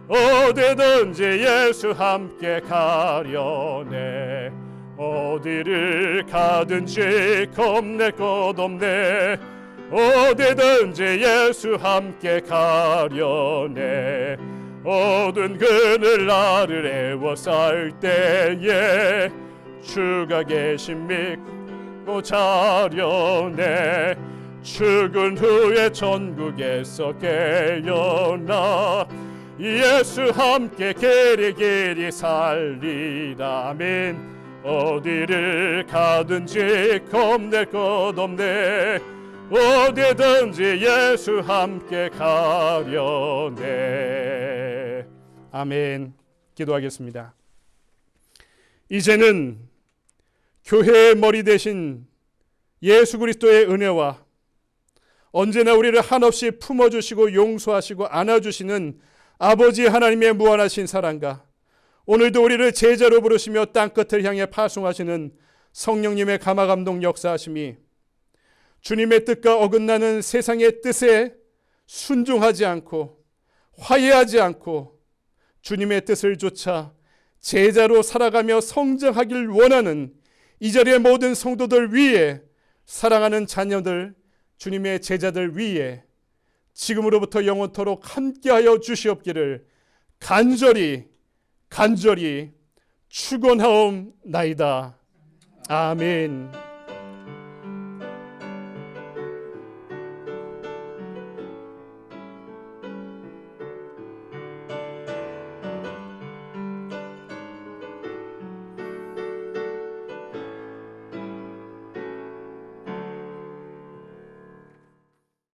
어디든지 예수 함께 가려네. 어디를 가든지 겁낼 것 없네. 어디든지 예수 함께 가려네. 어두운 그늘 나를 애워쌀 때에 주가 계신 믿고 자려네. 죽은 후에 천국에서 깨어나 예수 함께 길이 살리라. 아멘. 어디를 가든지 겁낼 것 없네. 어디든지 예수 함께 가려네. 아멘. 기도하겠습니다. 이제는 교회의 머리 대신 예수 그리스도의 은혜와 언제나 우리를 한없이 품어주시고 용서하시고 안아주시는 아버지 하나님의 무한하신 사랑과 오늘도 우리를 제자로 부르시며 땅끝을 향해 파송하시는 성령님의 감화감동 역사하심이 주님의 뜻과 어긋나는 세상의 뜻에 순종하지 않고 화해하지 않고 주님의 뜻을 좇아 제자로 살아가며 성장하길 원하는 이 자리의 모든 성도들 위에, 사랑하는 자녀들, 주님의 제자들 위에 지금으로부터 영원토록 함께하여 주시옵기를 간절히 축원하옵나이다. 아멘.